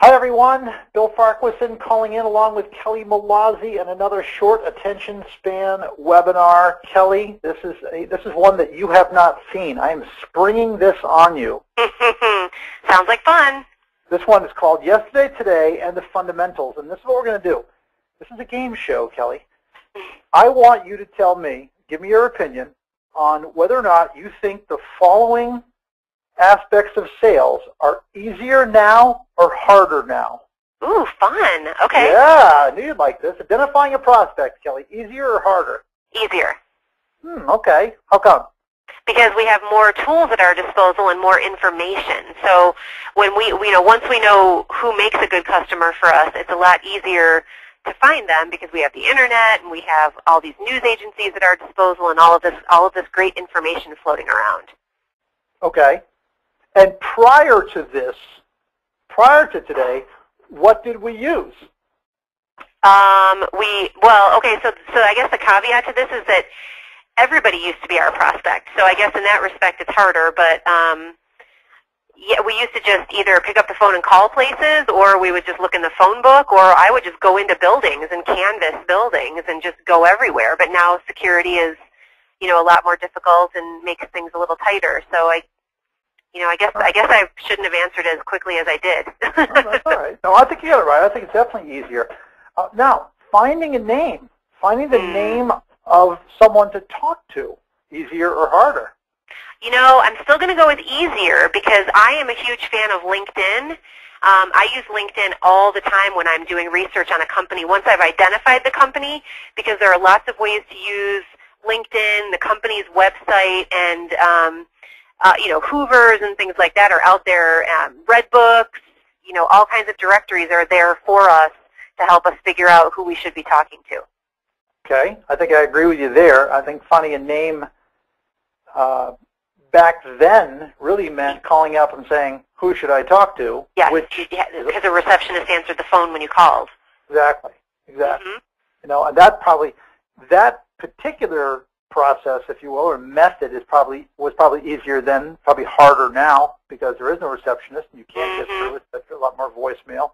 Hi everyone, Bill Farquharson calling in along with Kelly Malazzi and another short attention span webinar. Kelly, this is one that you have not seen. I am springing this on you. Sounds like fun. This one is called Yesterday, Today, and the Fundamentals, and this is what we're going to do. This is a game show, Kelly. I want you to tell me, give me your opinion on whether or not you think the following aspects of sales are easier now or harder now. Ooh, fun. Okay. Yeah, I knew you'd like this. Identifying a prospect, Kelly, easier or harder? Easier. Okay. How come? Because we have more tools at our disposal and more information. So when once we know who makes a good customer for us, it's a lot easier to find them because we have the internet and we have all these news agencies at our disposal and all of this great information floating around. Okay. And prior to today, what did we use? So I guess the caveat to this is that everybody used to be our prospect. So I guess in that respect it's harder, but yeah, we used to just either pick up the phone and call places, or we would just look in the phone book, or I would just go into buildings and canvass buildings and just go everywhere. But now security is, a lot more difficult and makes things a little tighter. So I guess I shouldn't have answered as quickly as I did. That's all right. No, I think you got it right. I think it's definitely easier. Now, finding a name, finding the name of someone to talk to, easier or harder? I'm still going to go with easier because I am a huge fan of LinkedIn. I use LinkedIn all the time when I'm doing research on a company. Once I've identified the company, because there are lots of ways to use LinkedIn, the company's website, and Hoovers and things like that are out there. Redbooks, all kinds of directories are there for us to help us figure out who we should be talking to. Okay, I think I agree with you there. I think finding a name back then really meant calling up and saying, who should I talk to? Yes, because a receptionist answered the phone when you called. Exactly. Mm-hmm. And that particular process, if you will, or method was probably easier then, probably harder now because there is no receptionist and you can't get through it. That's a lot more voicemail.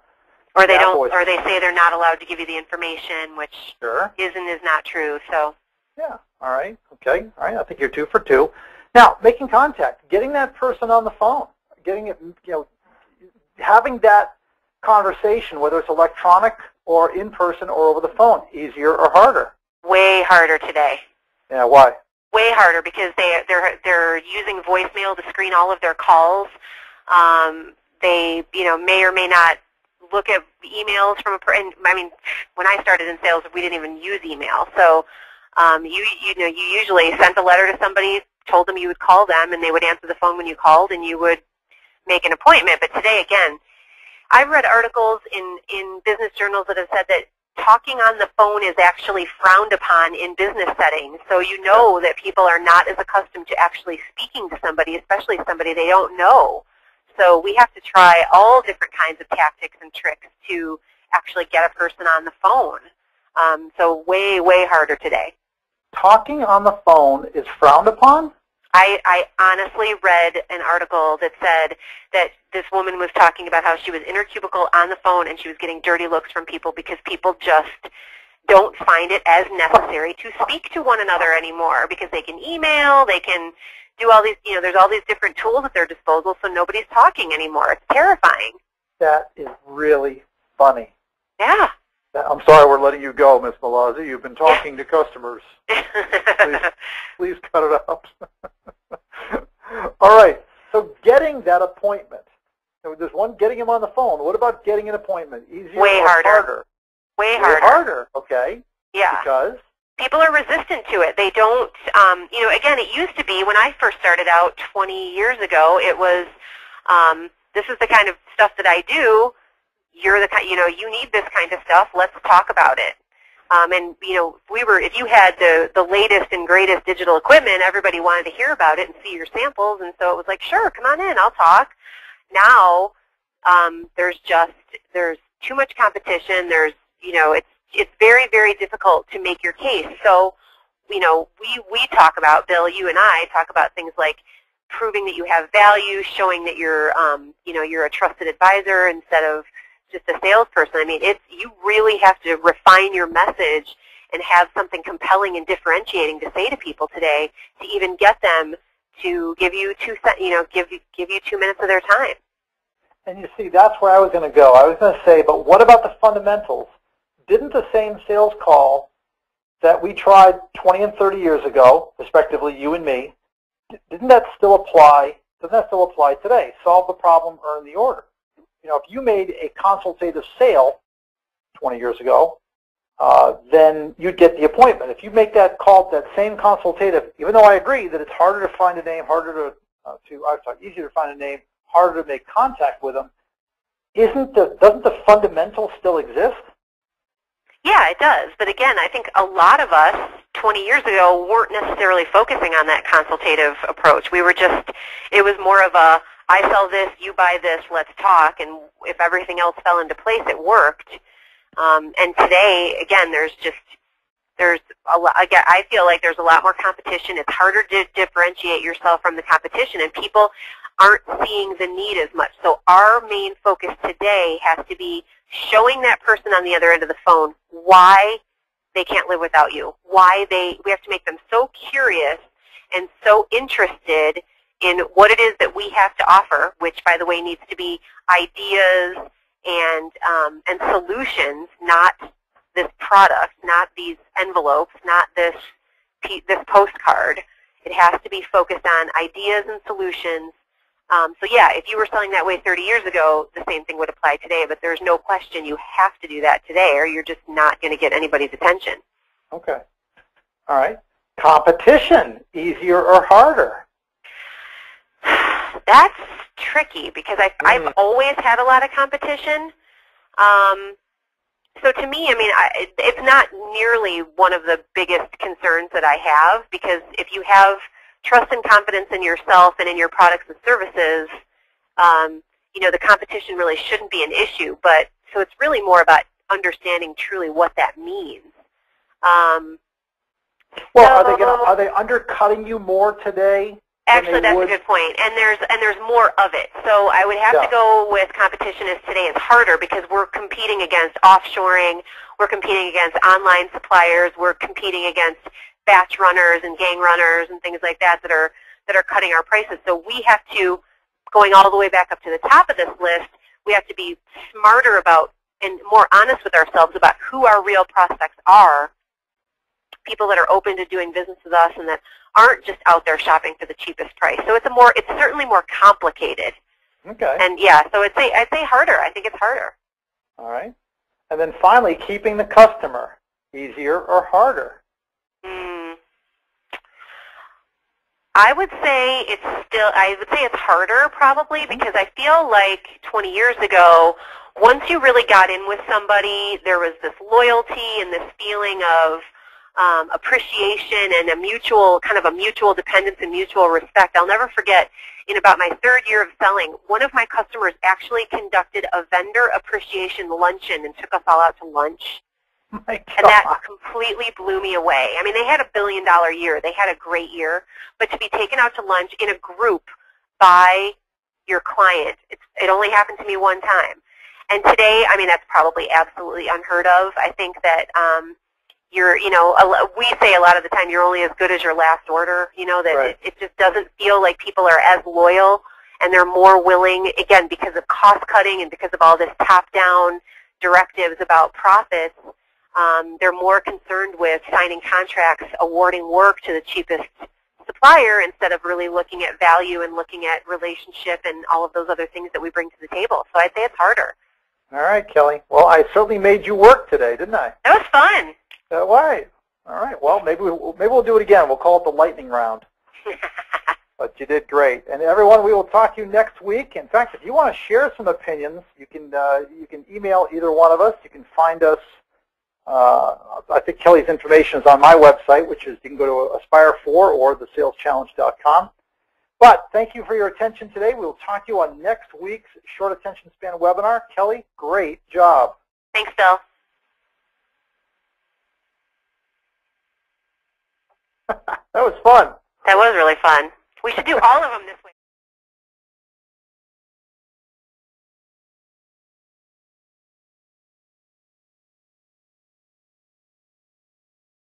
Or they or they say they're not allowed to give you the information, which is and is not true. So. Yeah. All right. Okay. All right. I think you're 2 for 2. Now, making contact, getting that person on the phone, getting it, having that conversation, whether it's electronic or in person or over the phone, easier or harder? Way harder today. Yeah. Why? Way harder because they're using voicemail to screen all of their calls. They may or may not look at emails from when I started in sales, we didn't even use email. So you usually sent a letter to somebody, told them you would call them, and they would answer the phone when you called, and you would make an appointment. But today, again, I've read articles in business journals that have said that talking on the phone is actually frowned upon in business settings. So that people are not as accustomed to actually speaking to somebody, especially somebody they don't know. So we have to try all different kinds of tactics and tricks to actually get a person on the phone. So way, way harder today. Talking on the phone is frowned upon? I honestly read an article that said that this woman was talking about how she was in her cubicle on the phone and she was getting dirty looks from people because people just don't find it as necessary to speak to one another anymore because they can email, they can do all these, there's all these different tools at their disposal, so nobody's talking anymore. It's terrifying. That is really funny. Yeah. I'm sorry we're letting you go, Ms. Malazzi. You've been talking to customers. Please cut it out. All right. So getting that appointment. There's one, getting him on the phone. What about getting an appointment? Easier Way or harder. harder? Way harder. Okay. Yeah. Because? People are resistant to it. They don't, again, it used to be when I first started out 20 years ago, it was, this is the kind of stuff that I do. You're the kind, you need this kind of stuff. Let's talk about it. If you had the latest and greatest digital equipment, everybody wanted to hear about it and see your samples, and so it was like, sure, come on in, I'll talk. Now, there's too much competition. It's very, very difficult to make your case. So, we talk about, Bill, you and I talk about things like proving that you have value, showing that you're a trusted advisor instead of just a salesperson. I mean, you really have to refine your message and have something compelling and differentiating to say to people today to even get them to give you give you 2 minutes of their time. And you see, that's where I was going to go. I was going to say, but what about the fundamentals? Didn't the same sales call that we tried 20 and 30 years ago, respectively, you and me, didn't that still apply? Doesn't that still apply today? Solve the problem, earn the order. You know, if you made a consultative sale 20 years ago, then you'd get the appointment. If you make that call, that same consultative, even though I agree that it's harder to find a name, easier to find a name, harder to make contact with them, doesn't the fundamental still exist? Yeah, it does. But again, I think a lot of us 20 years ago weren't necessarily focusing on that consultative approach. We were just, it was more of a, I sell this, you buy this, let's talk, and if everything else fell into place, it worked. And today, again, there's a lot, again, I feel like there's a lot more competition. It's harder to differentiate yourself from the competition, and people aren't seeing the need as much. So our main focus today has to be showing that person on the other end of the phone why they can't live without you, we have to make them so curious and so interested in what it is that we have to offer, which, by the way, needs to be ideas and solutions, not this product, not these envelopes, not this postcard. It has to be focused on ideas and solutions. So yeah, if you were selling that way 30 years ago, the same thing would apply today, but there's no question you have to do that today or you're just not going to get anybody's attention. Okay. All right. Competition, easier or harder? That's tricky because I've always had a lot of competition. So to me, I mean, it's not nearly one of the biggest concerns that I have, because if you have trust and confidence in yourself and in your products and services, you know, the competition really shouldn't be an issue. But so it's really more about understanding truly what that means. Well, are they undercutting you more today? Actually, that's a good point, and there's more of it. So I would have to go with competition as today is harder because we're competing against offshoring, we're competing against online suppliers, we're competing against batch runners and gang runners and things like that that are cutting our prices. So we have to, going all the way back up to the top of this list, we have to be smarter about and more honest with ourselves about who our real prospects are, people that are open to doing business with us and that aren't just out there shopping for the cheapest price. So it's certainly more complicated. Okay. And yeah, so I'd say harder. I think it's harder. All right. And then finally, keeping the customer, easier or harder? I would say it's harder probably, because I feel like 20 years ago, once you really got in with somebody, there was this loyalty and this feeling of appreciation and a mutual dependence and mutual respect. I'll never forget, in about my third year of selling, one of my customers actually conducted a vendor appreciation luncheon and took us all out to lunch. My God. And that completely blew me away. I mean, they had $1 billion year. They had a great year. But to be taken out to lunch in a group by your client, it only happened to me one time. And today, I mean, that's probably absolutely unheard of. I think that we say a lot of the time you're only as good as your last order, you know, that right. it just doesn't feel like people are as loyal and they're more willing, again, because of cost cutting and because of all this top-down directives about profits, they're more concerned with signing contracts, awarding work to the cheapest supplier instead of really looking at value and looking at relationship and all of those other things that we bring to the table. So I'd say it's harder. All right, Kelly. Well, I certainly made you work today, didn't I? That was fun. All right. All right. Well, maybe we'll do it again. We'll call it the lightning round. But you did great. And everyone, we will talk to you next week. In fact, if you want to share some opinions, you can email either one of us. You can find us. I think Kelly's information is on my website, which is you can go to Aspire4 or theSalesChallenge.com. But thank you for your attention today. We will talk to you on next week's Short Attention Span webinar. Kelly, great job. Thanks, Bill. That was fun. That was really fun. We should do all of them this way.